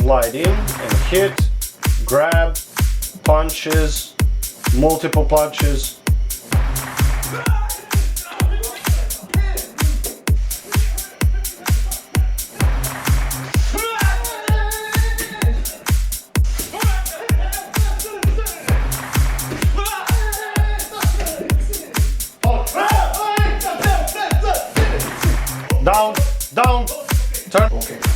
slide in and hit, grab, punches, multiple punches. Down, down, turn. Okay.